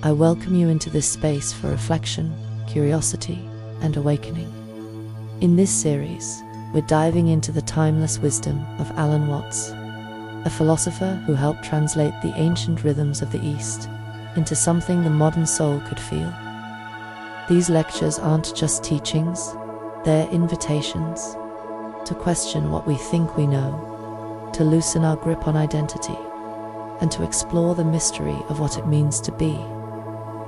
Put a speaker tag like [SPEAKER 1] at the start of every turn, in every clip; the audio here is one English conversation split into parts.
[SPEAKER 1] I welcome you into this space for reflection, curiosity, and awakening. In this series, we're diving into the timeless wisdom of Alan Watts, a philosopher who helped translate the ancient rhythms of the East into something the modern soul could feel. These lectures aren't just teachings, they're invitations to question what we think we know, to loosen our grip on identity, and to explore the mystery of what it means to be.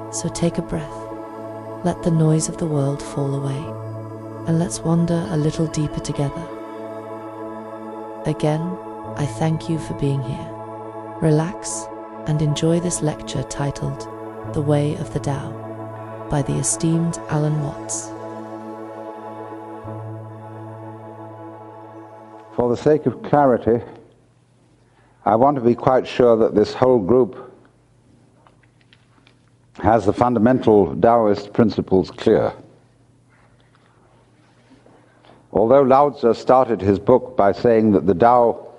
[SPEAKER 1] So take a breath, let the noise of the world fall away, and let's wander a little deeper together. Again, I thank you for being here. Relax and enjoy this lecture titled The Way of the Tao by the esteemed Alan Watts.
[SPEAKER 2] For the sake of clarity, I want to be quite sure that this whole group has the fundamental Taoist principles clear. Although Lao Tzu started his book by saying that the Tao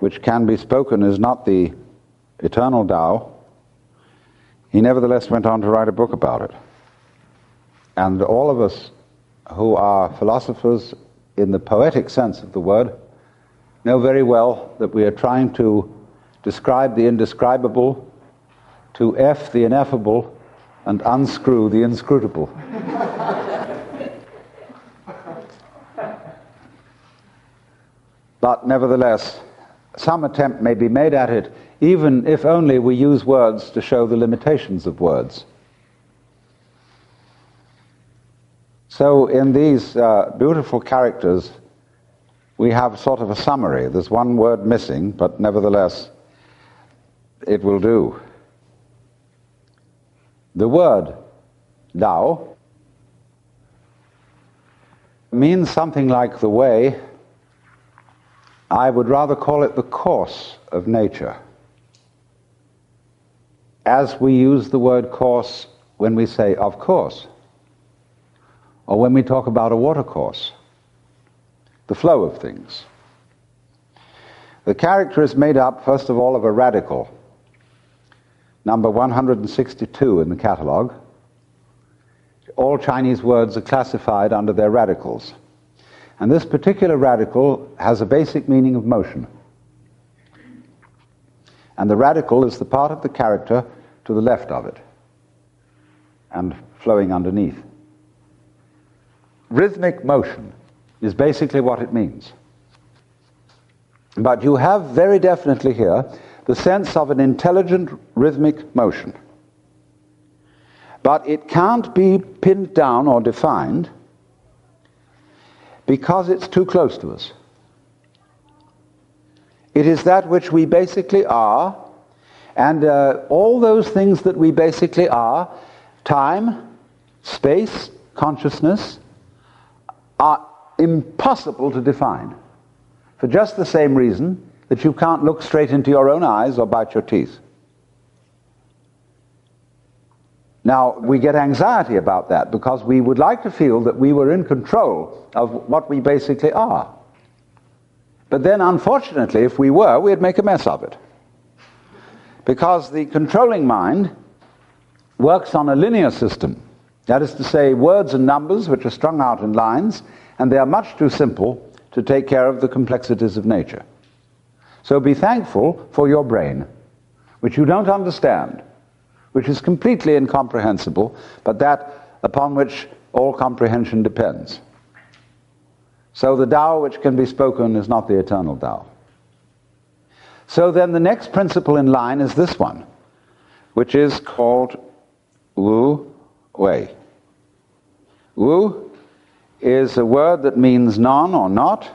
[SPEAKER 2] which can be spoken is not the eternal Tao, he nevertheless went on to write a book about it. And all of us who are philosophers in the poetic sense of the word know very well that we are trying to describe the indescribable, to F the ineffable, and unscrew the inscrutable. But nevertheless, some attempt may be made at it, even if only we use words to show the limitations of words. So in these beautiful characters, we have sort of a summary. There's one word missing, but nevertheless, it will do. The word Tao means something like the way. I would rather call it the course of nature, as we use the word course when we say of course, or when we talk about a watercourse, the flow of things. The character is made up, first of all, of a radical, number 162 in the catalogue. All Chinese words are classified under their radicals. And this particular radical has a basic meaning of motion. And the radical is the part of the character to the left of it, and flowing underneath. Rhythmic motion is basically what it means. But you have very definitely here the sense of an intelligent rhythmic motion. But it can't be pinned down or defined because it's too close to us. It is that which we basically are, and all those things that we basically are, time, space, consciousness, are impossible to define, for just the same reason that you can't look straight into your own eyes or bite your teeth. Now, we get anxiety about that because we would like to feel that we were in control of what we basically are. But then, unfortunately, if we were, we'd make a mess of it. Because the controlling mind works on a linear system. That is to say, words and numbers which are strung out in lines, and they are much too simple to take care of the complexities of nature. So be thankful for your brain, which you don't understand, which is completely incomprehensible, but that upon which all comprehension depends. So the Tao which can be spoken is not the eternal Tao. So then the next principle in line is this one, which is called Wu Wei. Wu is a word that means none or not.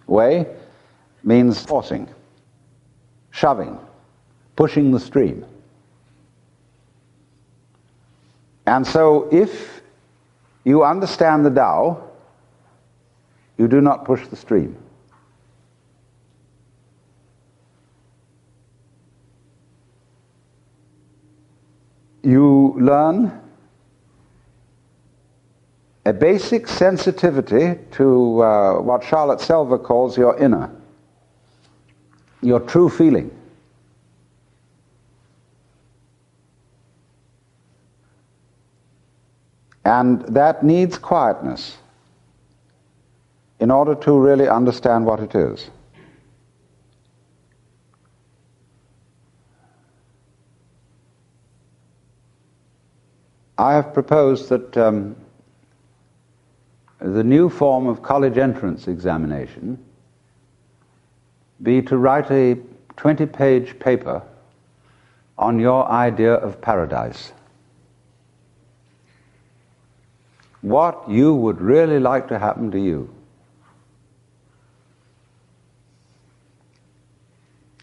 [SPEAKER 2] Wei means forcing, shoving, pushing the stream. And so if you understand the Tao, you do not push the stream. You learn a basic sensitivity to what Charlotte Selver calls your inner, your true feeling. And that needs quietness in order to really understand what it is. I have proposed that the new form of college entrance examination be to write a 20-page paper on your idea of paradise. What you would really like to happen to you.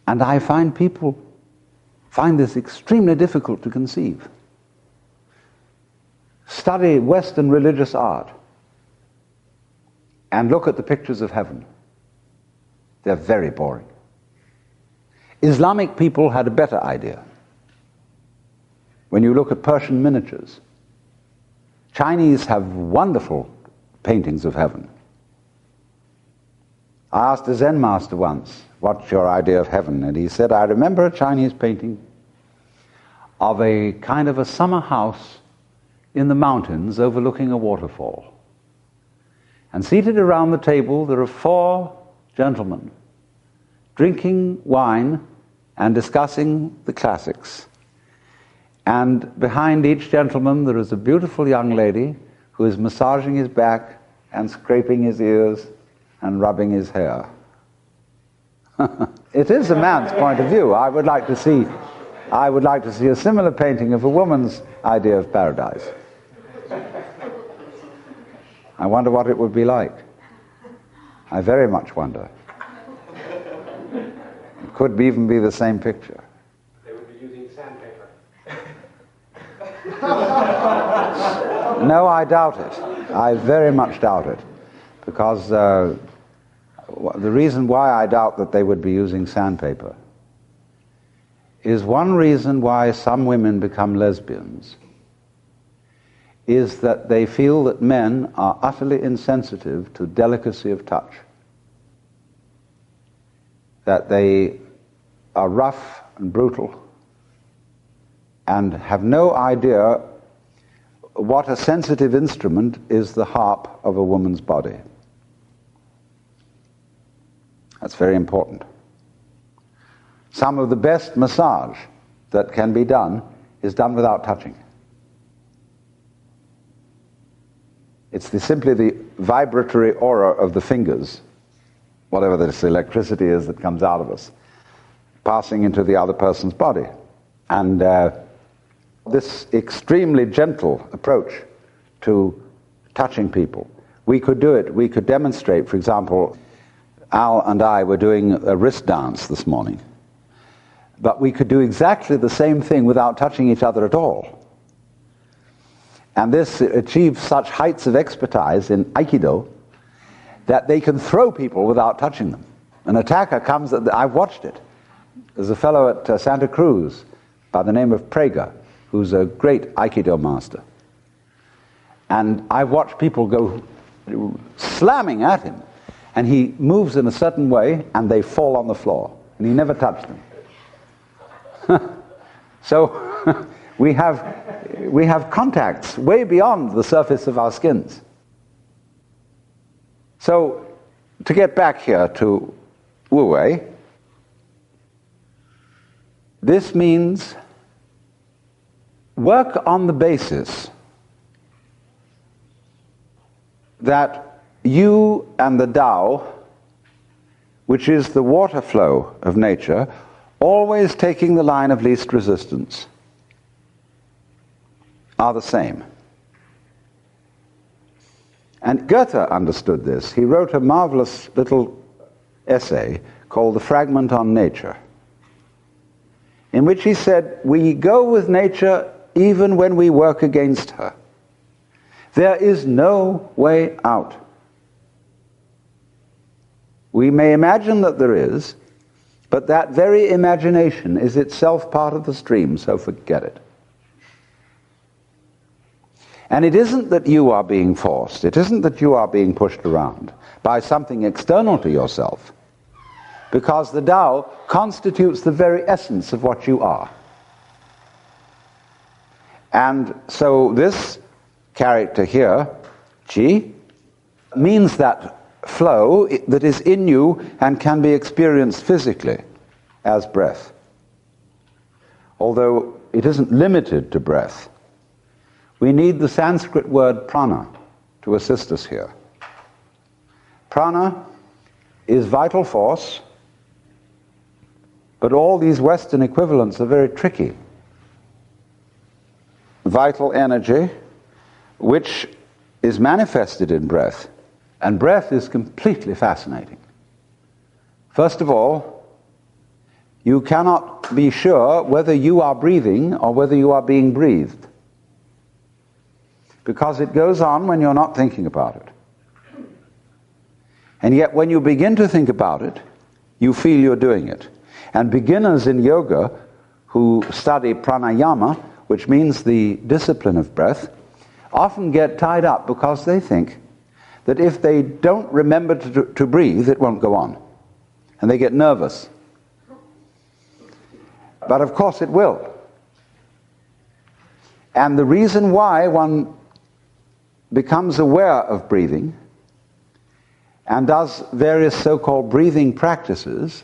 [SPEAKER 2] And I find people find this extremely difficult to conceive. Study Western religious art and look at the pictures of heaven. They're very boring. Islamic people had a better idea. When you look at Persian miniatures, Chinese have wonderful paintings of heaven. I asked a Zen master once, what's your idea of heaven? And he said, I remember a Chinese painting of a kind of a summer house in the mountains overlooking a waterfall. And seated around the table there are 4 gentlemen drinking wine and discussing the classics. And behind each gentleman there is a beautiful young lady who is massaging his back and scraping his ears and rubbing his hair. It is a man's point of view. I would like to see a similar painting of a woman's idea of paradise. I wonder what it would be like. I very much wonder. It could even be the same picture.
[SPEAKER 3] They would be using sandpaper.
[SPEAKER 2] No, I doubt it. I very much doubt it. Because the reason why I doubt that they would be using sandpaper is one reason why some women become lesbians is that they feel that men are utterly insensitive to delicacy of touch. That they are rough and brutal and have no idea what a sensitive instrument is the harp of a woman's body. That's very important. Some of the best massage that can be done is done without touching. It's simply the vibratory aura of the fingers, whatever this electricity is that comes out of us, passing into the other person's body. And this extremely gentle approach to touching people, we could do it, we could demonstrate. For example, Al and I were doing a wrist dance this morning, but we could do exactly the same thing without touching each other at all. And this achieves such heights of expertise in Aikido that they can throw people without touching them. An attacker comes, I've watched it. There's a fellow at Santa Cruz by the name of Prager, who's a great Aikido master. And I've watched people go slamming at him, and he moves in a certain way, and they fall on the floor, and he never touched them. So we have contacts way beyond the surface of our skins. So, to get back here to Wu Wei, this means work on the basis that you and the Tao, which is the water flow of nature, always taking the line of least resistance, are the same. And Goethe understood this. He wrote a marvelous little essay called The Fragment on Nature, in which he said, we go with nature even when we work against her. There is no way out. We may imagine that there is, but that very imagination is itself part of the stream, so forget it. And it isn't that you are being forced, it isn't that you are being pushed around by something external to yourself, because the Tao constitutes the very essence of what you are. And so this character here, chi, means that flow that is in you and can be experienced physically as breath. Although it isn't limited to breath. We need the Sanskrit word prana to assist us here. Prana is vital force, but all these Western equivalents are very tricky. Vital energy, which is manifested in breath, and breath is completely fascinating. First of all, you cannot be sure whether you are breathing or whether you are being breathed, because it goes on when you're not thinking about it. And yet when you begin to think about it, you feel you're doing it. And beginners in yoga who study pranayama, which means the discipline of breath, often get tied up because they think that if they don't remember to breathe, it won't go on. And they get nervous. But of course it will. And the reason why one becomes aware of breathing and does various so-called breathing practices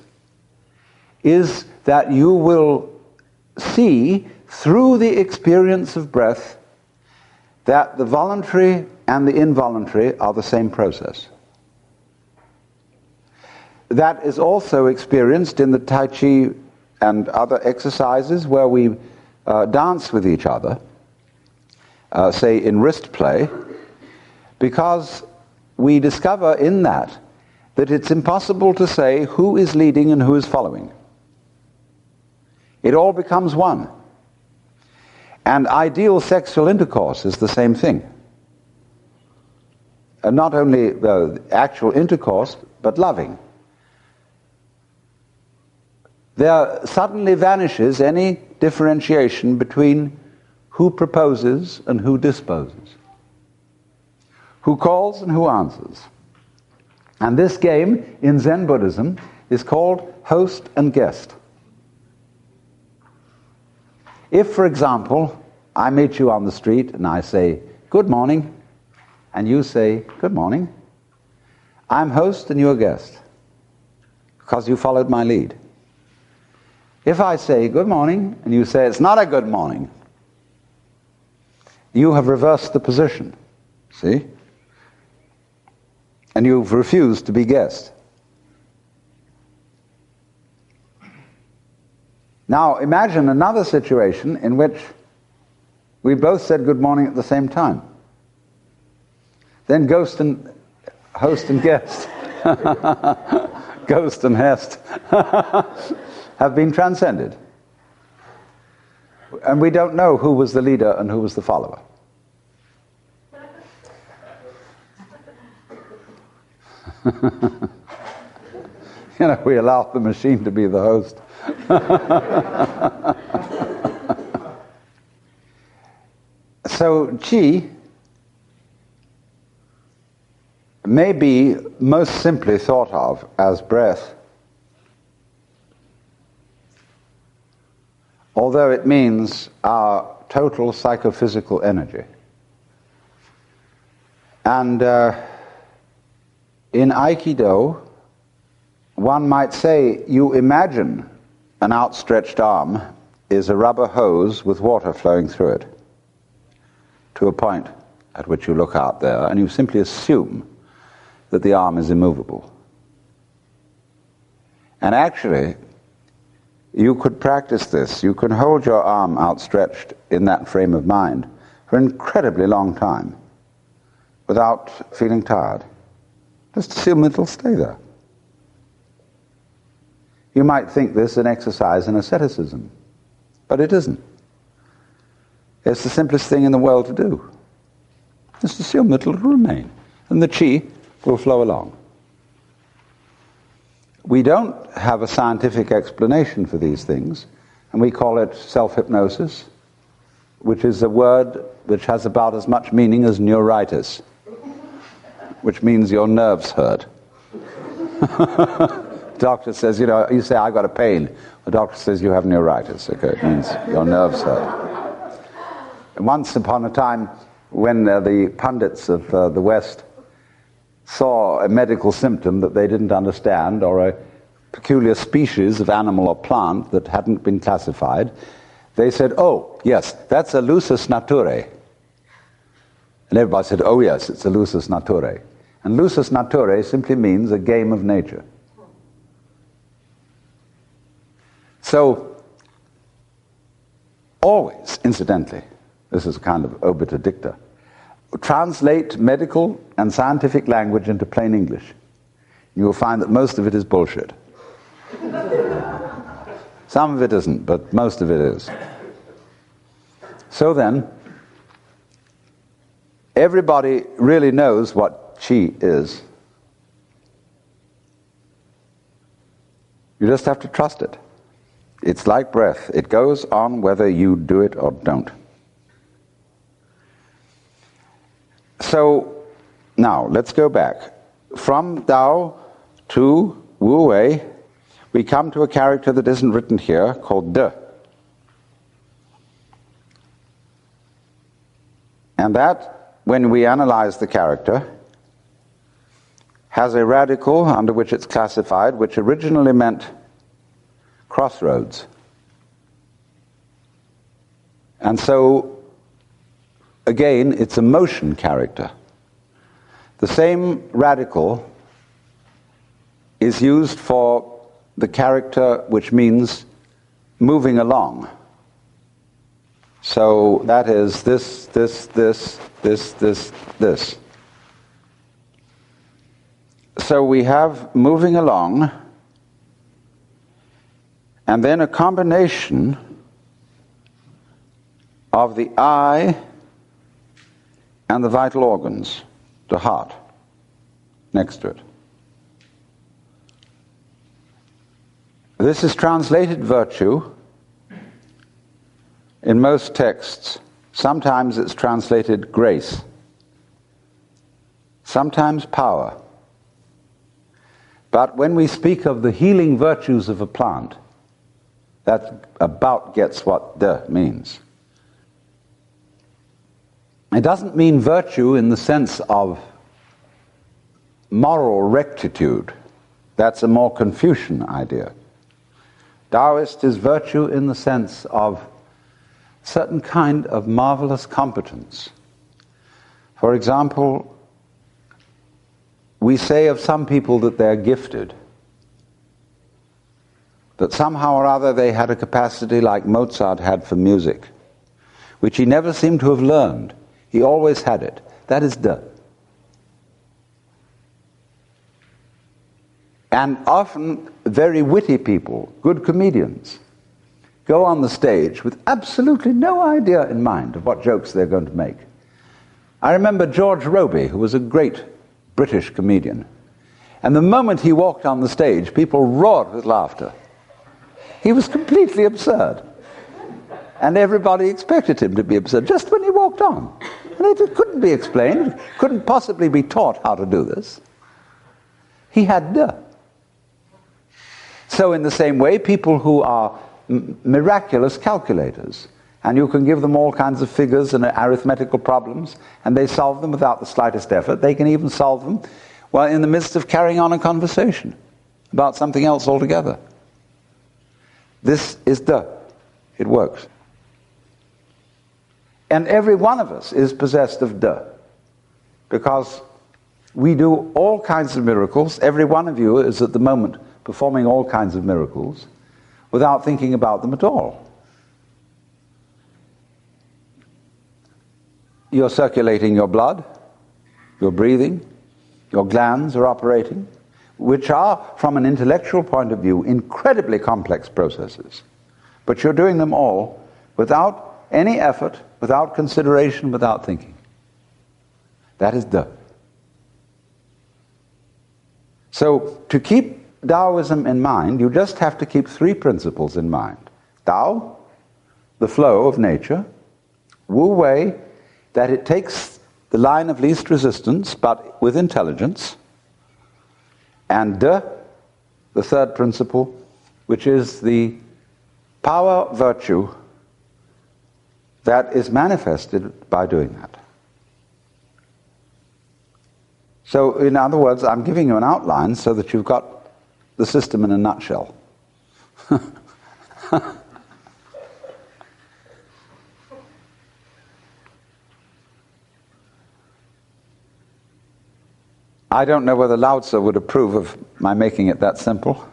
[SPEAKER 2] is that you will see through the experience of breath that the voluntary and the involuntary are the same process. That is also experienced in the Tai Chi and other exercises where we dance with each other, say in wrist play, because we discover in that it's impossible to say who is leading and who is following. It all becomes one. And ideal sexual intercourse is the same thing. And not only actual intercourse, but loving. There suddenly vanishes any differentiation between who proposes and who disposes, who calls and who answers. And this game in Zen Buddhism is called host and guest. If, for example, I meet you on the street and I say, good morning, and you say, good morning, I'm host and you're guest, because you followed my lead. If I say good morning and you say it's not a good morning, you have reversed the position, see? And you've refused to be guest. Now imagine another situation in which we both said good morning at the same time. Then host and guest, ghost and hest have been transcended. And we don't know who was the leader and who was the follower. We allow the machine to be the host. So chi may be most simply thought of as breath, although it means our total psychophysical energy. And in Aikido, one might say you imagine an outstretched arm is a rubber hose with water flowing through it to a point at which you look out there, and you simply assume that the arm is immovable. And actually, you could practice this. You can hold your arm outstretched in that frame of mind for an incredibly long time without feeling tired. Just assume it'll stay there. You might think this an exercise in asceticism, but it isn't. It's the simplest thing in the world to do. Just assume it'll remain, and the chi will flow along. We don't have a scientific explanation for these things, and we call it self-hypnosis, which is a word which has about as much meaning as neuritis, which means your nerves hurt. Doctor says, you say, I've got a pain. The doctor says, you have neuritis. Okay, it means your nerves hurt. And once upon a time, when the pundits of the West saw a medical symptom that they didn't understand, or a peculiar species of animal or plant that hadn't been classified, they said, oh, yes, that's a lusus naturae. And everybody said, oh yes, it's a lusus naturae. And lusus naturae simply means a game of nature. So, always, incidentally, this is a kind of obiter dicta, translate medical and scientific language into plain English. You will find that most of it is bullshit. Some of it isn't, but most of it is. So then, everybody really knows what qi is. You just have to trust it. It's like breath. It goes on whether you do it or don't. So, now, let's go back. From Tao to Wu Wei, we come to a character that isn't written here, called De. And that, when we analyze the character, has a radical under which it's classified, which originally meant crossroads. And so, again, it's a motion character. The same radical is used for the character which means moving along. So that is this. So we have moving along, and then a combination of the eye and the vital organs, the heart, next to it. This is translated virtue in most texts. Sometimes it's translated grace, sometimes power. But when we speak of the healing virtues of a plant, that about gets what De means. It doesn't mean virtue in the sense of moral rectitude. That's a more Confucian idea. Taoist is virtue in the sense of certain kind of marvelous competence. For example, we say of some people that they're gifted, that somehow or other they had a capacity like Mozart had for music, which he never seemed to have learned. He always had it. That is De. And often very witty people, good comedians, go on the stage with absolutely no idea in mind of what jokes they're going to make. I remember George Robey, who was a great British comedian, and the moment he walked on the stage, people roared with laughter. He was completely absurd. And everybody expected him to be absurd just when he walked on. And it couldn't be explained, couldn't possibly be taught how to do this. He had De. So in the same way, people who are miraculous calculators, and you can give them all kinds of figures and arithmetical problems, and they solve them without the slightest effort. They can even solve them while in the midst of carrying on a conversation about something else altogether. This is De. It works. And every one of us is possessed of De, because we do all kinds of miracles. Every one of you is at the moment performing all kinds of miracles without thinking about them at all. You're circulating your blood, you're breathing, your glands are operating, which are, from an intellectual point of view, incredibly complex processes. But you're doing them all without any effort, without consideration, without thinking. That is De. So, to keep Taoism in mind, you just have to keep three principles in mind. Tao, the flow of nature. Wu Wei, that it takes the line of least resistance, but with intelligence. And De, the third principle, which is the power virtue that is manifested by doing that. So, in other words, I'm giving you an outline so that you've got the system in a nutshell. I don't know whether Lao Tzu would approve of my making it that simple.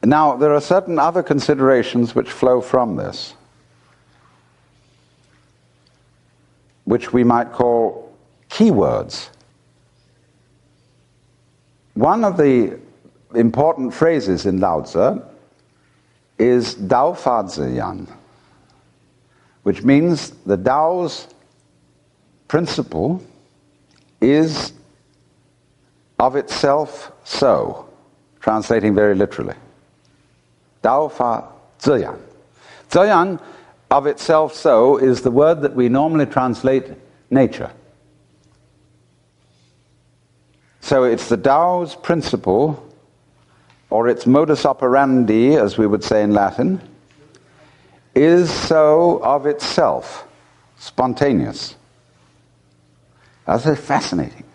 [SPEAKER 2] Now, there are certain other considerations which flow from this, which we might call keywords. One of the important phrases in Lao Tzu is Dao Fa Zi Yan, which means the Tao's principle is of itself so, translating very literally. Dao Fa Zi Yan. Zi Yan, of itself so, is the word that we normally translate nature. So it's the Tao's principle, or its modus operandi, as we would say in Latin, is so of itself, spontaneous. That's very fascinating.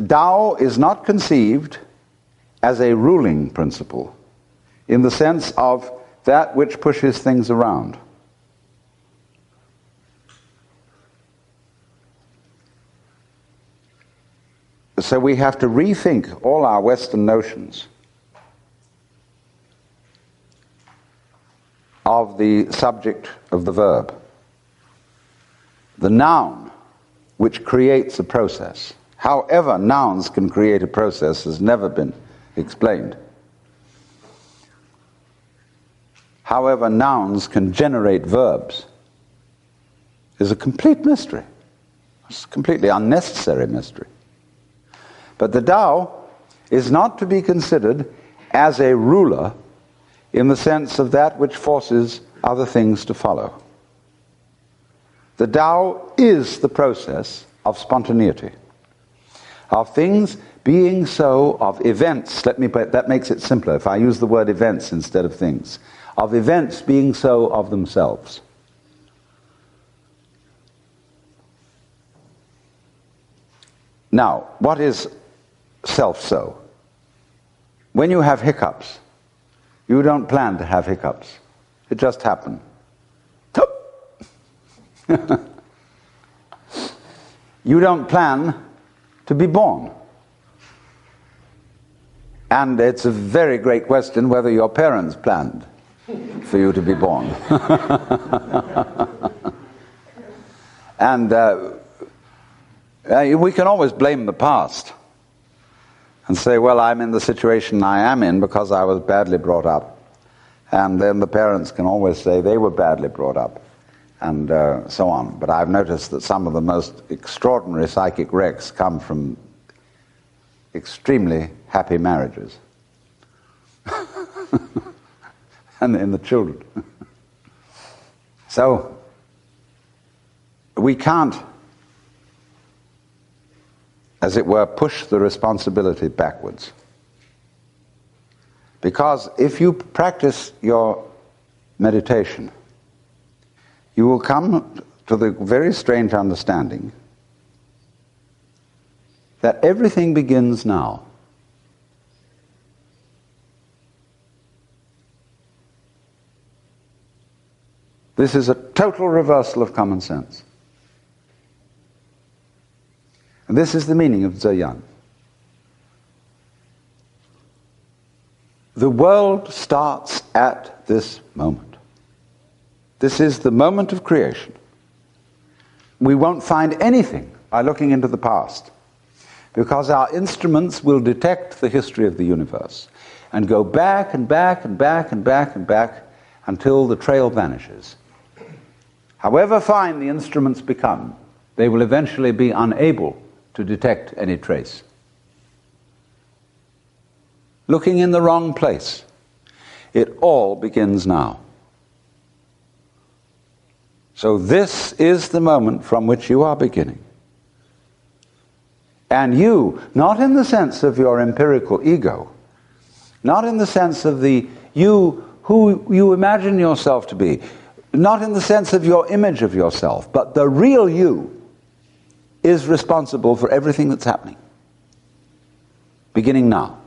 [SPEAKER 2] Tao is not conceived as a ruling principle in the sense of that which pushes things around. So we have to rethink all our Western notions of the subject of the verb. The noun which creates a process. However nouns can create a process has never been explained. However nouns can generate verbs is a complete mystery. It's a completely unnecessary mystery. But the Tao is not to be considered as a ruler in the sense of that which forces other things to follow. The Tao is the process of spontaneity, of things being so, of events. That makes it simpler if I use the word events instead of things. Of events being so of themselves. Now, what is self-so? When you have hiccups, you don't plan to have hiccups. It just happens. You don't plan to be born. And it's a very great question whether your parents planned for you to be born. And we can always blame the past and say, well, I'm in the situation I am in because I was badly brought up. And then the parents can always say they were badly brought up, and so on. But I've noticed that some of the most extraordinary psychic wrecks come from extremely happy marriages. And in the children. So, we can't, as it were, push the responsibility backwards. Because if you practice your meditation, you will come to the very strange understanding that everything begins now. This is a total reversal of common sense. And this is the meaning of Zi Yan. The world starts at this moment. This is the moment of creation. We won't find anything by looking into the past, because our instruments will detect the history of the universe and go back and back and back and back and back until the trail vanishes. However fine the instruments become, they will eventually be unable to detect any trace. Looking in the wrong place. It all begins now. So this is the moment from which you are beginning. And you, not in the sense of your empirical ego, not in the sense of the you who you imagine yourself to be. Not in the sense of your image of yourself, but the real you is responsible for everything that's happening. Beginning now.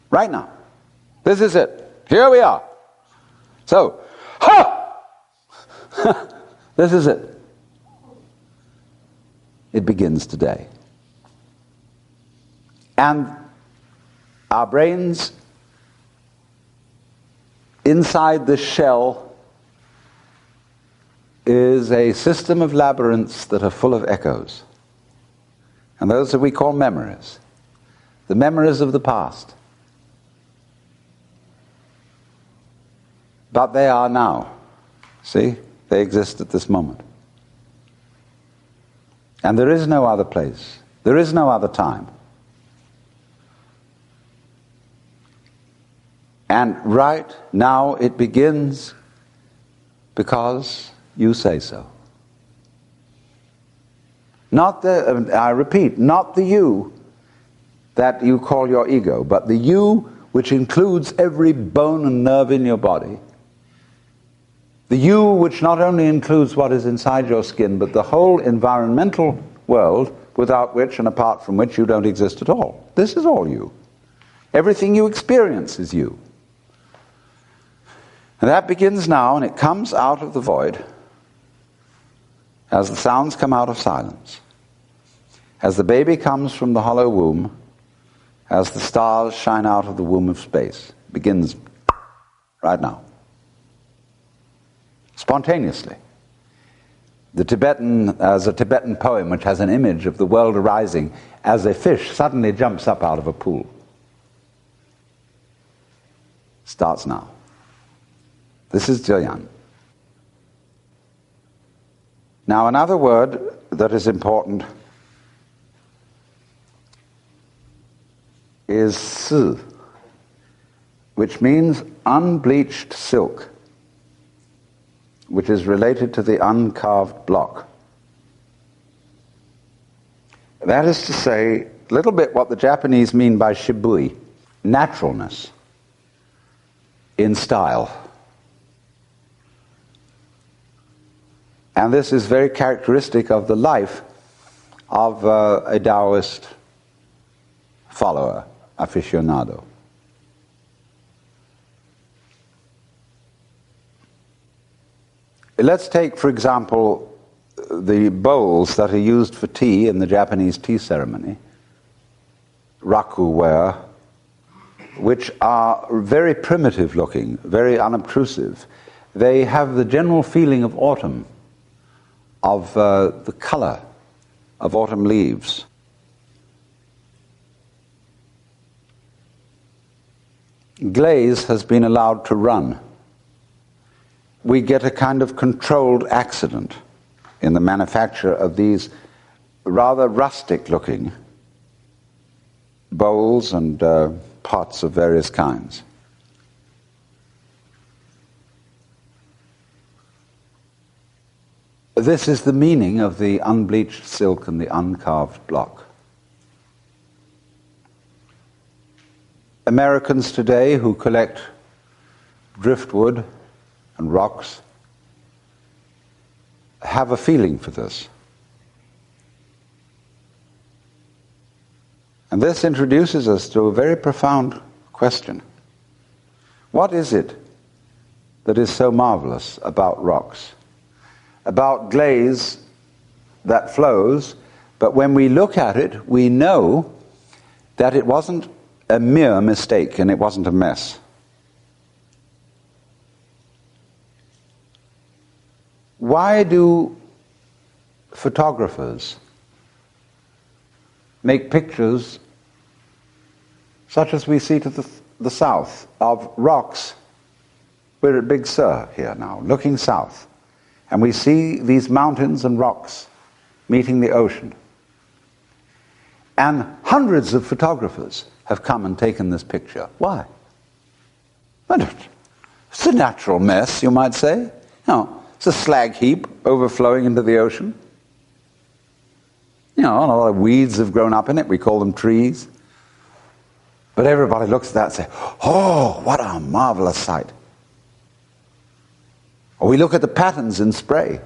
[SPEAKER 2] Right now. This is it. Here we are. So, ha! This is it. It begins today. And our brains, inside the shell, is a system of labyrinths that are full of echoes. And those that we call memories. The memories of the past. But they are now. See? They exist at this moment. And there is no other place. There is no other time. And right now it begins because you say so. Not the, I repeat, not the you that you call your ego, but the you which includes every bone and nerve in your body. The you which not only includes what is inside your skin, but the whole environmental world without which and apart from which you don't exist at all. This is all you. Everything you experience is you. And that begins now, and it comes out of the void as the sounds come out of silence. As the baby comes from the hollow womb, as the stars shine out of the womb of space. It begins right now. Spontaneously. As a Tibetan poem which has an image of the world arising as a fish suddenly jumps up out of a pool. Starts now. This is Zheyan. Now another word that is important is Si, which means unbleached silk, which is related to the uncarved block. That is to say, a little bit what the Japanese mean by shibui, naturalness in style. And this is very characteristic of the life of a Taoist follower, aficionado. Let's take, for example, the bowls that are used for tea in the Japanese tea ceremony, rakuware, which are very primitive looking, very unobtrusive. They have the general feeling of autumn, of the color of autumn leaves. Glaze has been allowed to run. We get a kind of controlled accident in the manufacture of these rather rustic looking bowls and pots of various kinds. This is the meaning of the unbleached silk and the uncarved block. Americans today who collect driftwood and rocks have a feeling for this. And this introduces us to a very profound question. What is it that is so marvelous about rocks? About glaze that flows, but when we look at it, we know that it wasn't a mere mistake and it wasn't a mess. Why do photographers make pictures such as we see to the south of rocks? We're at Big Sur here now, looking south, and we see these mountains and rocks meeting the ocean. And hundreds of photographers have come and taken this picture. Why? It's a natural mess, you might say. No, it's a slag heap overflowing into the ocean. You know, a lot of weeds have grown up in it. We call them trees. But everybody looks at that and says, oh, what a marvelous sight. Or we look at the patterns in spray.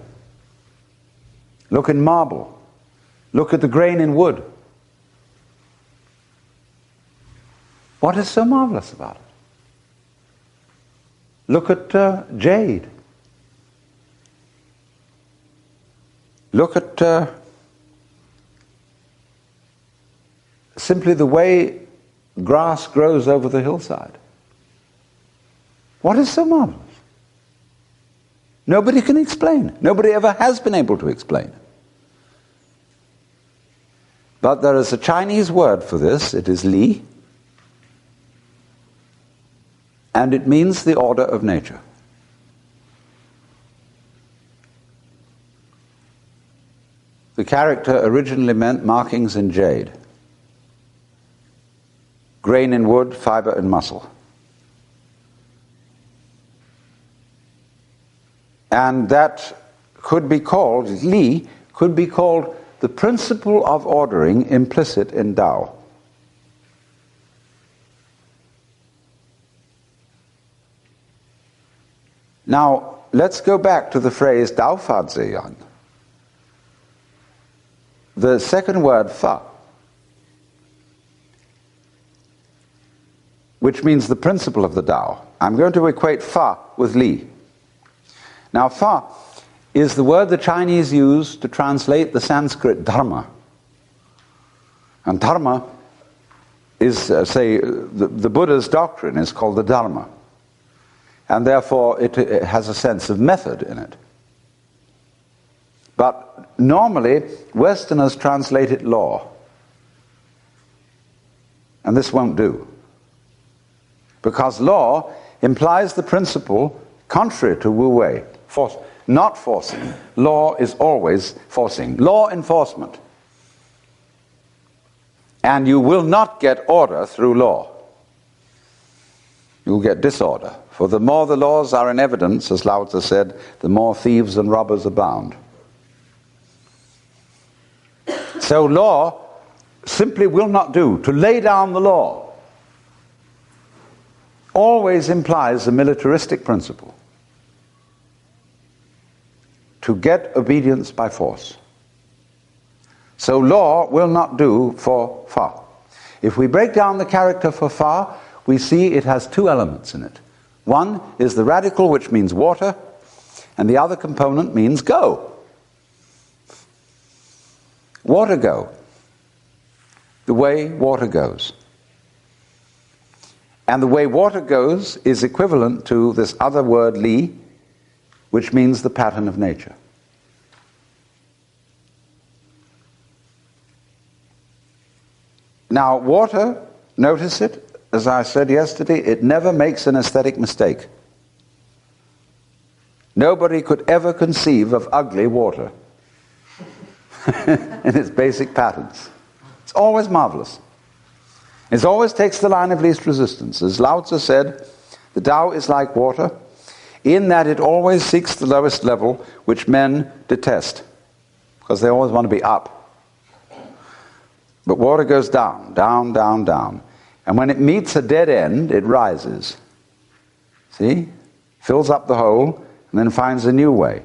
[SPEAKER 2] Look in marble. Look at the grain in wood. What is so marvelous about it? Look at jade. Look at simply the way grass grows over the hillside. What is so marvelous? Nobody can explain. Nobody ever has been able to explain. But there is a Chinese word for this. It is Li. And it means the order of nature. The character originally meant markings in jade, grain in wood, fiber in muscle. And that could be called, Li, could be called the principle of ordering implicit in Tao. Now, let's go back to the phrase Dao Fa Zi Yan. The second word, Fa, which means the principle of the Tao. I'm going to equate Fa with Li. Now, Fa is the word the Chinese use to translate the Sanskrit dharma. And dharma is, say, the Buddha's doctrine is called the dharma. And therefore it has a sense of method in it. But normally, Westerners translate it law. And this won't do. Because law implies the principle contrary to Wu Wei. Force, not forcing. Law is always forcing. Law enforcement. And you will not get order through law. You'll get disorder. For the more the laws are in evidence, as Lao Tzu said, the more thieves and robbers abound. So law simply will not do. To lay down the law always implies a militaristic principle. To get obedience by force. So law will not do for Fa. If we break down the character for Fa, we see it has two elements in it. One is the radical, which means water, and the other component means go. Water go. The way water goes. And the way water goes is equivalent to this other word, Li, which means the pattern of nature. Now, water, notice it, as I said yesterday, it never makes an aesthetic mistake. Nobody could ever conceive of ugly water in its basic patterns. It's always marvelous. It always takes the line of least resistance. As Lao Tzu said, the Tao is like water, in that it always seeks the lowest level, which men detest, because they always want to be up. But water goes down, down, down, down. And when it meets a dead end, it rises. See? Fills up the hole, and then finds a new way.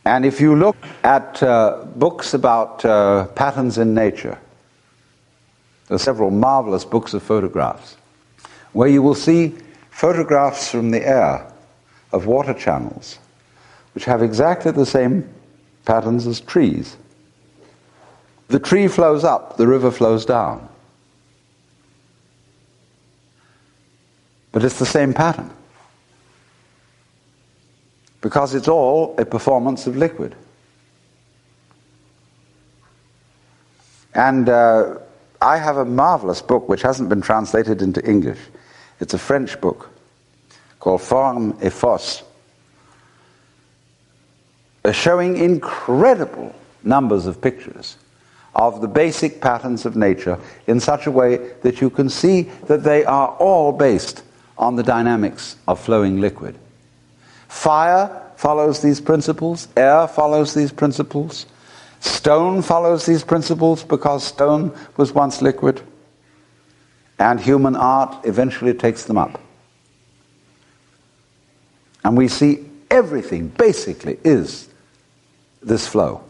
[SPEAKER 2] And if you look at books about patterns in nature, there are several marvelous books of photographs, where you will see photographs from the air of water channels, which have exactly the same patterns as trees. The tree flows up, the river flows down. But it's the same pattern. Because it's all a performance of liquid. And I have a marvelous book which hasn't been translated into English. It's a French book called Forme et Force, showing incredible numbers of pictures of the basic patterns of nature in such a way that you can see that they are all based on the dynamics of flowing liquid. Fire follows these principles, air follows these principles, stone follows these principles because stone was once liquid, and human art eventually takes them up. And we see everything basically is this flow.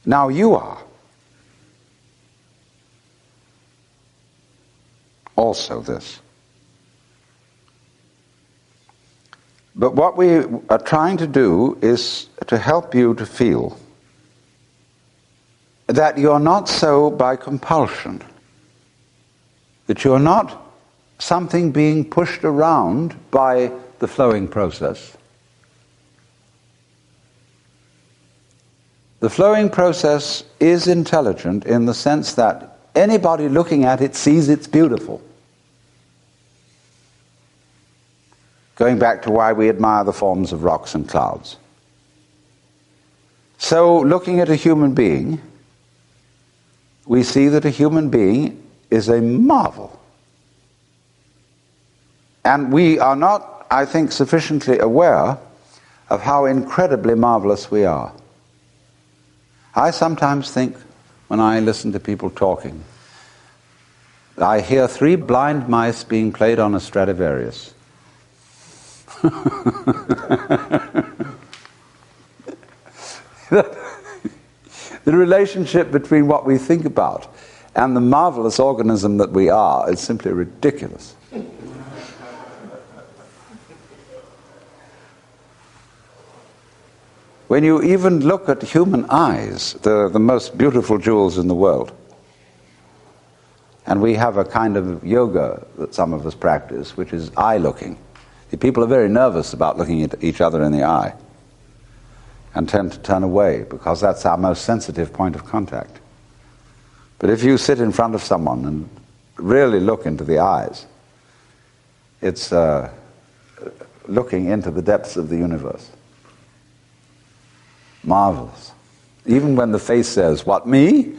[SPEAKER 2] Now you are also this. But what we are trying to do is to help you to feel that you're not so by compulsion, that you're not something being pushed around by the flowing process. The flowing process is intelligent in the sense that anybody looking at it sees it's beautiful. Going back to why we admire the forms of rocks and clouds. So, looking at a human being, we see that a human being is a marvel. And we are not, I think, sufficiently aware of how incredibly marvelous we are. I sometimes think, when I listen to people talking, I hear 3 blind mice being played on a Stradivarius. The relationship between what we think about and the marvelous organism that we are is simply ridiculous. When you even look at human eyes, the most beautiful jewels in the world, and we have a kind of yoga that some of us practice, which is eye-looking. The people are very nervous about looking at each other in the eye and tend to turn away because that's our most sensitive point of contact. But if you sit in front of someone and really look into the eyes, it's looking into the depths of the universe. Marvelous. Even when the face says, "What, me?"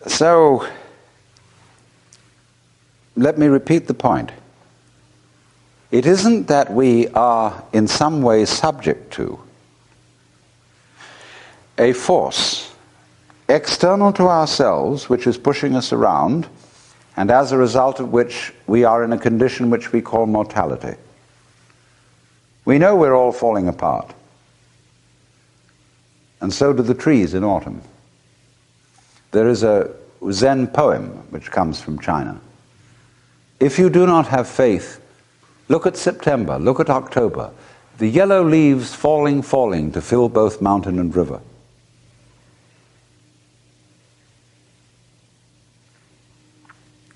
[SPEAKER 2] So, let me repeat the point. It isn't that we are in some way subject to a force external to ourselves which is pushing us around, and as a result of which we are in a condition which we call mortality. We know we're all falling apart. And so do the trees in autumn. There is a Zen poem which comes from China. If you do not have faith, look at September, look at October. The yellow leaves falling, falling to fill both mountain and river.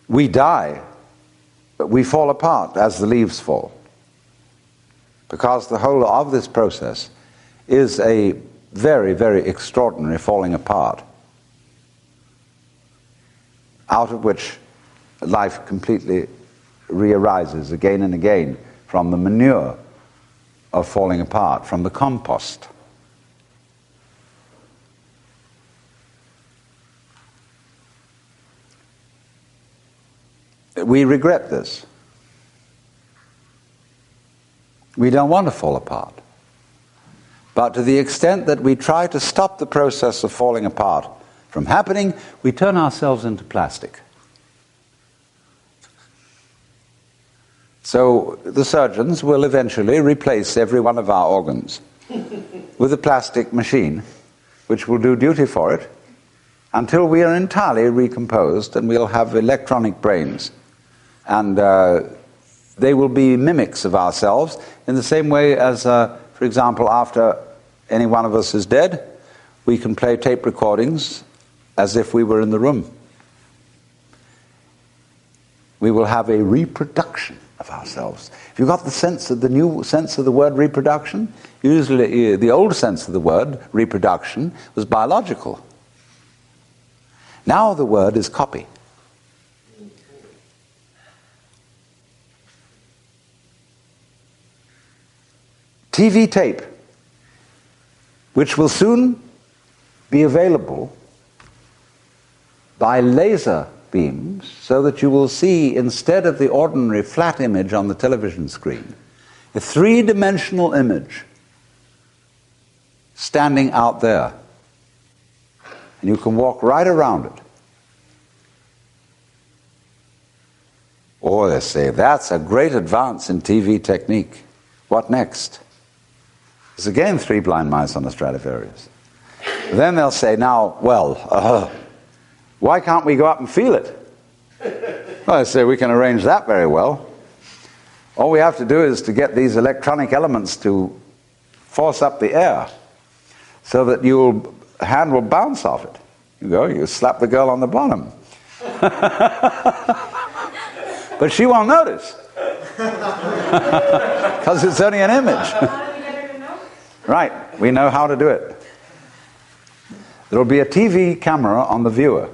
[SPEAKER 2] We die, but we fall apart as the leaves fall. Because the whole of this process is a very, very extraordinary falling apart, out of which life completely re-arises again and again from the manure of falling apart, from the compost. We regret this. We don't want to fall apart. But to the extent that we try to stop the process of falling apart from happening, we turn ourselves into plastic. So the surgeons will eventually replace every one of our organs with a plastic machine which will do duty for it until we are entirely recomposed and we'll have electronic brains. And they will be mimics of ourselves in the same way as, for example, after any one of us is dead, we can play tape recordings as if we were in the room. We will have a reproduction of ourselves. If you got the sense of the new sense of the word reproduction, usually the old sense of the word reproduction was biological. Now the word is copy. TV tape, which will soon be available by laser beams, so that you will see, instead of the ordinary flat image on the television screen, a three-dimensional image standing out there. And you can walk right around it. Or they say, that's a great advance in TV technique. What next? There's again 3 blind mice on the Stradivarius. Then they'll say, now, well, why can't we go up and feel it? Well, I say, we can arrange that very well. All we have to do is to get these electronic elements to force up the air so that your hand will bounce off it. You go, you slap the girl on the bottom. But she won't notice. Because it's only an image. Right, we know how to do it. There will be a TV camera on the viewer.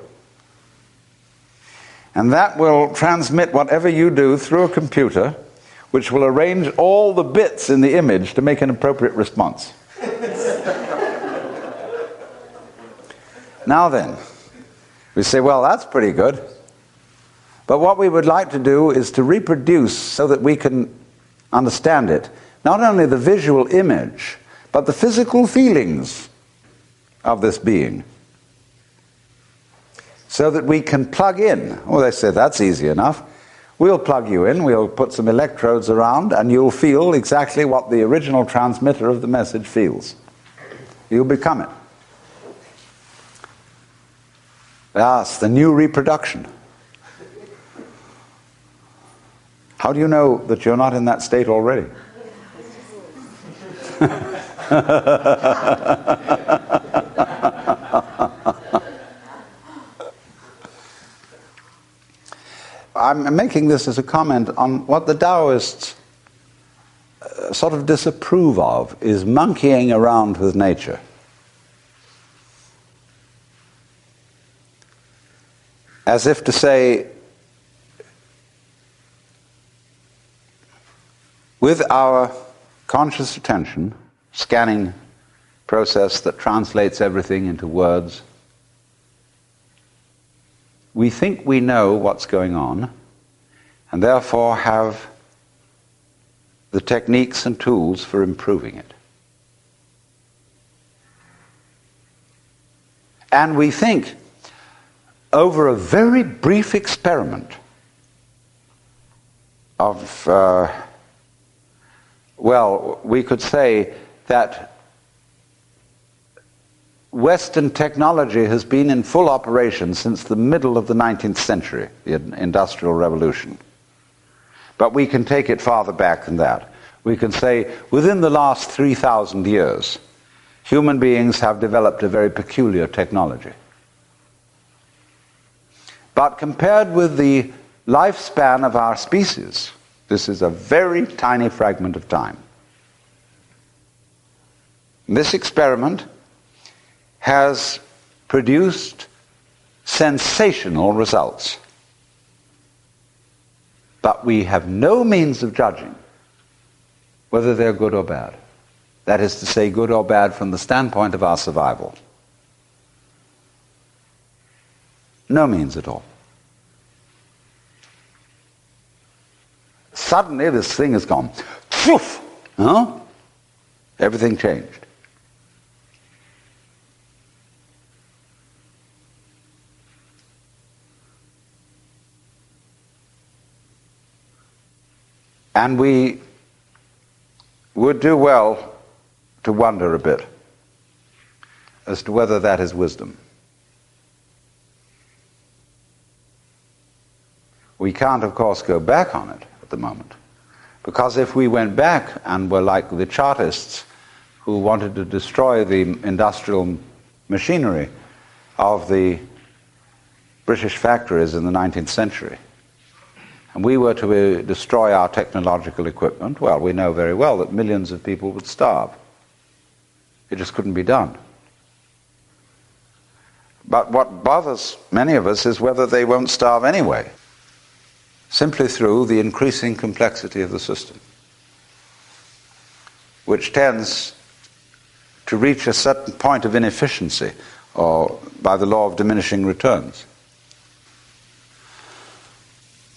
[SPEAKER 2] And that will transmit whatever you do through a computer, which will arrange all the bits in the image to make an appropriate response. Now then, we say, well, that's pretty good. But what we would like to do is to reproduce so that we can understand it, not only the visual image, but the physical feelings of this being. So that we can plug in. Oh, they say, that's easy enough. We'll plug you in, we'll put some electrodes around, and you'll feel exactly what the original transmitter of the message feels. You'll become it. Yes, the new reproduction. How do you know that you're not in that state already? I'm making this as a comment on what the Taoists sort of disapprove of, is monkeying around with nature. As if to say, with our conscious attention, scanning process that translates everything into words, we think we know what's going on, and therefore have the techniques and tools for improving it. And we think, over a very brief experiment of, well, we could say that Western technology has been in full operation since the middle of the 19th century, the Industrial Revolution. But we can take it farther back than that. We can say within the last 3,000 years, human beings have developed a very peculiar technology. But compared with the lifespan of our species, this is a very tiny fragment of time. This experiment has produced sensational results. But we have no means of judging whether they're good or bad. That is to say, good or bad from the standpoint of our survival. No means at all. Suddenly this thing has gone, poof! Huh? Everything changed. And we would do well to wonder a bit as to whether that is wisdom. We can't, of course, go back on it at the moment, because if we went back and were like the Chartists who wanted to destroy the industrial machinery of the British factories in the 19th century, and we were to destroy our technological equipment, well, we know very well that millions of people would starve. It just couldn't be done. But what bothers many of us is whether they won't starve anyway, simply through the increasing complexity of the system, which tends to reach a certain point of inefficiency, or by the law of diminishing returns.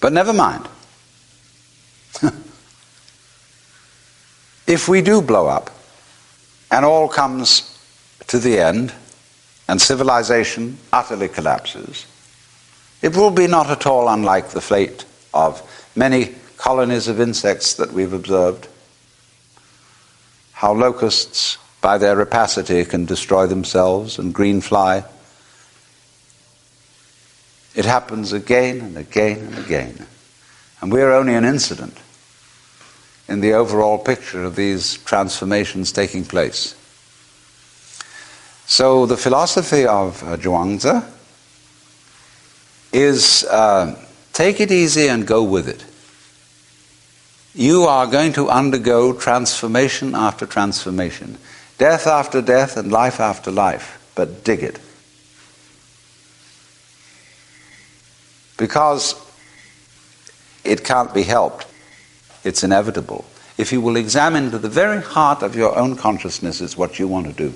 [SPEAKER 2] But never mind. if we do blow up, and all comes to the end, and civilization utterly collapses, it will be not at all unlike the fate of many colonies of insects that we've observed. How locusts, by their rapacity, can destroy themselves, and greenfly. It happens again and again and again. And we're only an incident in the overall picture of these transformations taking place. So the philosophy of Zhuangzi is take it easy and go with it. You are going to undergo transformation after transformation, death after death and life after life, but dig it. Because it can't be helped. It's inevitable. If you will examine to the very heart of your own consciousness is what you want to do.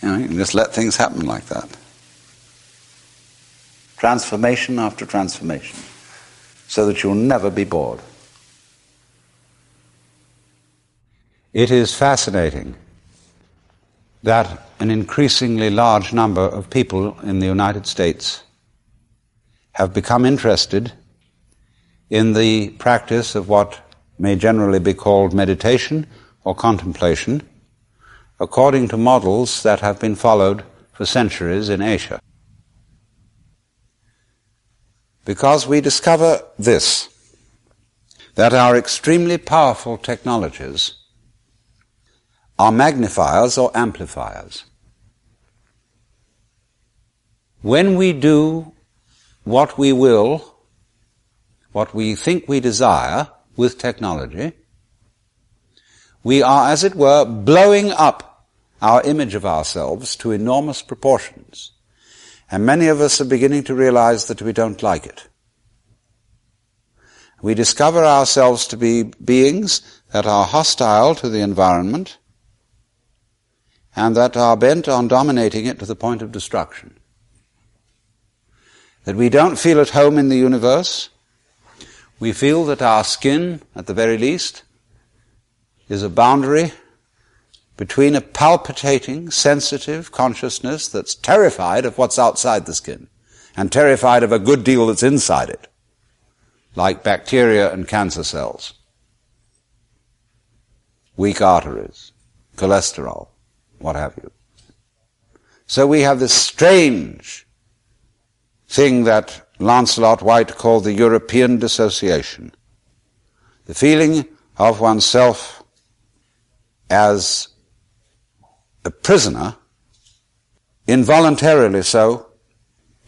[SPEAKER 2] You can just let things happen like that. Transformation after transformation, so that you'll never be bored. It is fascinating that an increasingly large number of people in the United States have become interested in the practice of what may generally be called meditation or contemplation, according to models that have been followed for centuries in Asia. Because we discover this, that our extremely powerful technologies are magnifiers or amplifiers. When we do what we will, what we think we desire with technology, we are, as it were, blowing up our image of ourselves to enormous proportions. And many of us are beginning to realize that we don't like it. We discover ourselves to be beings that are hostile to the environment and that are bent on dominating it to the point of destruction. That we don't feel at home in the universe. We feel that our skin, at the very least, is a boundary between a palpitating, sensitive consciousness that's terrified of what's outside the skin and terrified of a good deal that's inside it, like bacteria and cancer cells, weak arteries, cholesterol, what have you. So we have this strange thing that Lancelot White called the European dissociation, the feeling of oneself as a prisoner, involuntarily so,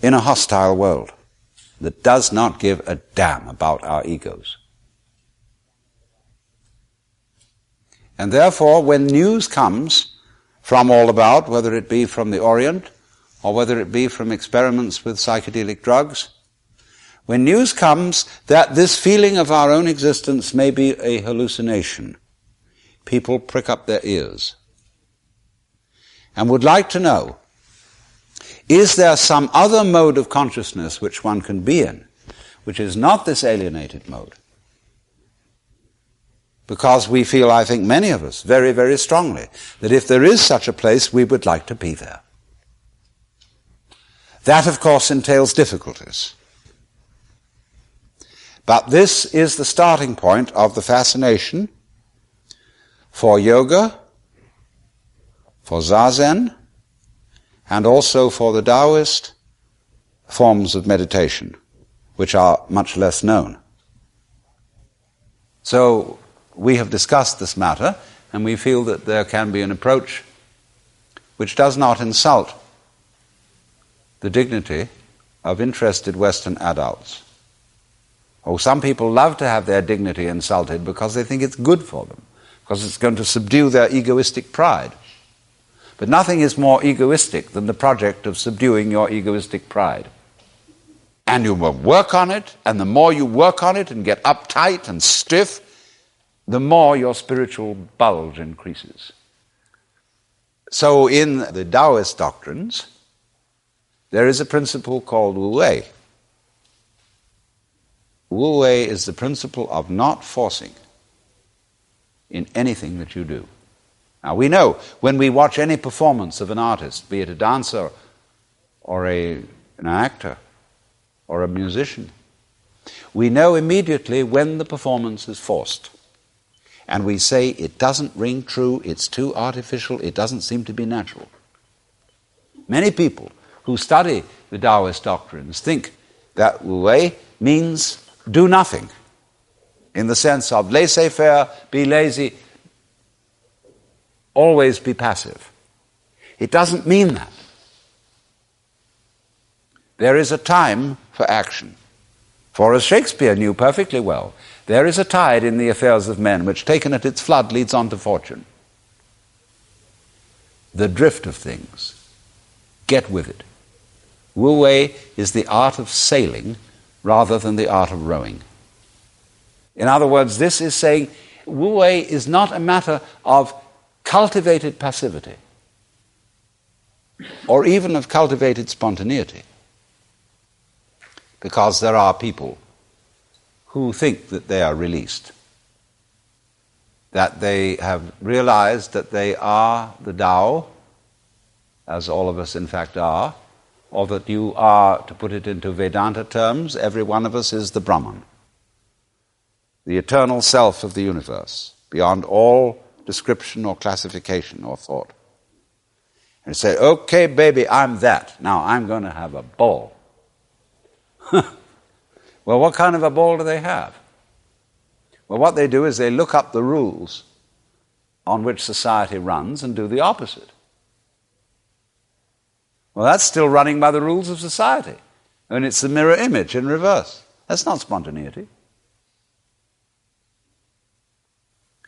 [SPEAKER 2] in a hostile world that does not give a damn about our egos. And therefore, when news comes from all about, whether it be from the Orient or whether it be from experiments with psychedelic drugs, when news comes that this feeling of our own existence may be a hallucination, people prick up their ears and would like to know, is there some other mode of consciousness which one can be in, which is not this alienated mode? Because we feel, I think many of us, very, very strongly, that if there is such a place, we would like to be there. That, of course, entails difficulties. But this is the starting point of the fascination for yoga, for Zazen, and also for the Taoist forms of meditation, which are much less known. So we have discussed this matter, and we feel that there can be an approach which does not insult the dignity of interested Western adults. Oh, some people love to have their dignity insulted because they think it's good for them, because it's going to subdue their egoistic pride. But nothing is more egoistic than the project of subduing your egoistic pride. And you will work on it, and the more you work on it and get uptight and stiff, the more your spiritual bulge increases. So in the Taoist doctrines, there is a principle called Wu Wei. Wu Wei is the principle of not forcing in anything that you do. Now we know when we watch any performance of an artist, be it a dancer or an actor or a musician, we know immediately when the performance is forced. And we say it doesn't ring true, it's too artificial, it doesn't seem to be natural. Many people who study the Taoist doctrines think that Wu Wei means do nothing, in the sense of laissez-faire, be lazy, always be passive. It doesn't mean that. There is a time for action. For as Shakespeare knew perfectly well, there is a tide in the affairs of men which, taken at its flood, leads on to fortune. The drift of things. Get with it. Wu Wei is the art of sailing rather than the art of rowing. In other words, this is saying Wu Wei is not a matter of cultivated passivity or even of cultivated spontaneity, because there are people who think that they are released, that they have realized that they are the Tao, as all of us in fact are, or that you are, to put it into Vedanta terms, every one of us is the Brahman, the eternal self of the universe, beyond all description or classification or thought. And say, okay, baby, I'm that. Now I'm going to have a ball. Well, what kind of a ball do they have? Well, what they do is they look up the rules on which society runs and do the opposite. Well, that's still running by the rules of society. And it's the mirror image in reverse. That's not spontaneity.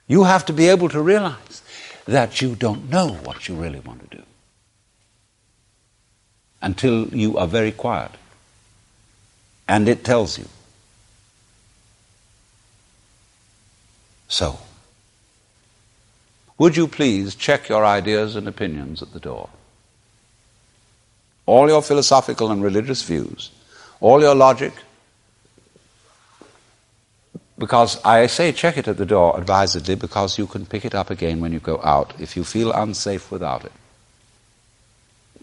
[SPEAKER 2] You have to be able to realize that you don't know what you really want to do until you are very quiet. And it tells you. So, would you please check your ideas and opinions at the door? All your philosophical and religious views, all your logic, because I say check it at the door advisedly, because you can pick it up again when you go out if you feel unsafe without it.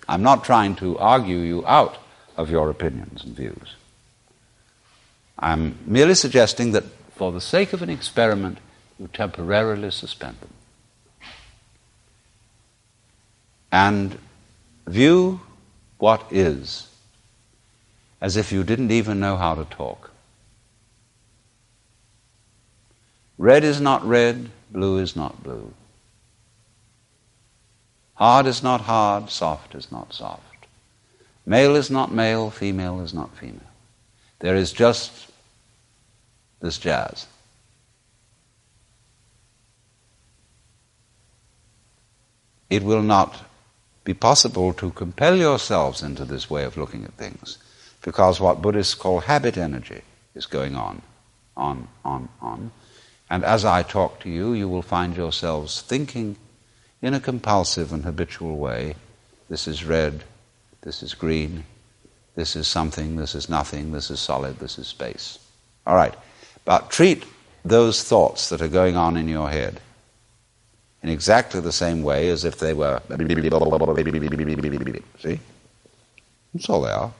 [SPEAKER 2] I'm not trying to argue you out of your opinions and views. I'm merely suggesting that for the sake of an experiment, you temporarily suspend them. And view what is as if you didn't even know how to talk. Red is not red, blue is not blue. Hard is not hard, soft is not soft. Male is not male, female is not female. There is just this jazz. It will not be possible to compel yourselves into this way of looking at things, because what Buddhists call habit energy is going on. And as I talk to you, you will find yourselves thinking in a compulsive and habitual way, this is red, this is green, this is something, this is nothing, this is solid, this is space. All right, but treat those thoughts that are going on in your head in exactly the same way as if they were... See? That's all they are.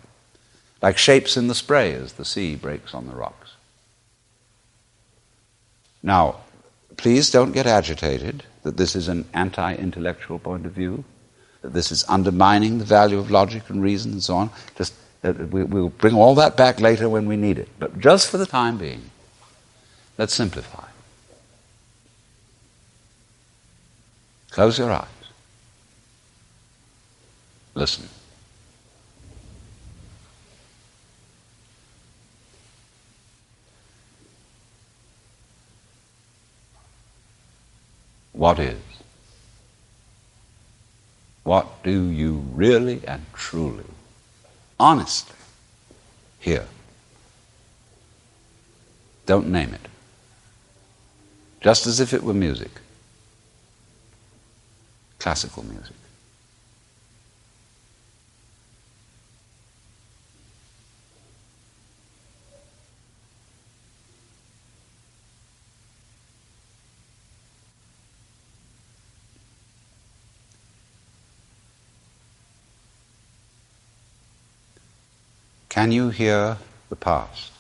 [SPEAKER 2] Like shapes in the spray as the sea breaks on the rocks. Now, please don't get agitated that this is an anti-intellectual point of view, that this is undermining the value of logic and reason and so on. Just we'll bring all that back later when we need it. But just for the time being, let's simplify. Close your eyes. Listen. What is? What do you really and truly, honestly, hear? Don't name it. Just as if it were music. Classical music. Can you hear the past?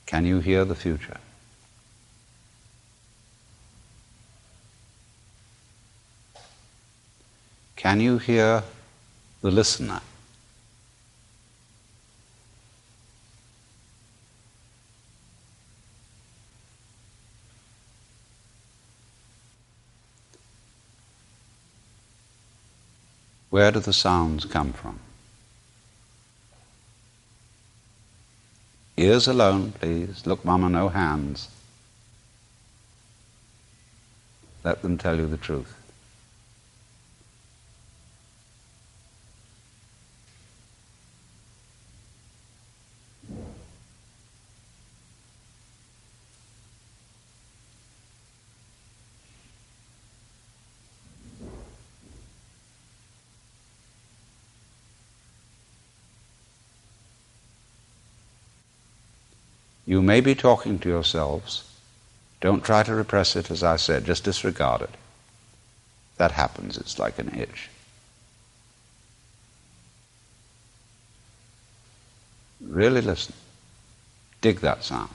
[SPEAKER 2] Can you hear the future? Can you hear the listener? Where do the sounds come from? Ears alone, please. Look, Mama, no hands. Let them tell you the truth. You may be talking to yourselves. Don't try to repress it, as I said. Just disregard it. That happens. It's like an itch. Really listen. Dig that sound.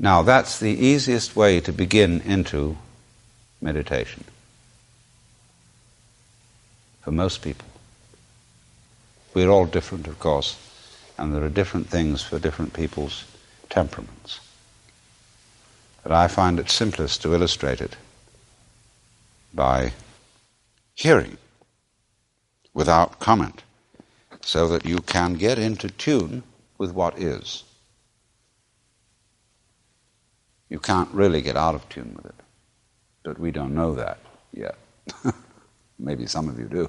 [SPEAKER 2] Now, that's the easiest way to begin into meditation for most people. We're all different, of course, and there are different things for different people's temperaments. But I find it simplest to illustrate it by hearing without comment, so that you can get into tune with what is. You can't really get out of tune with it, but we don't know that yet. Maybe some of you do.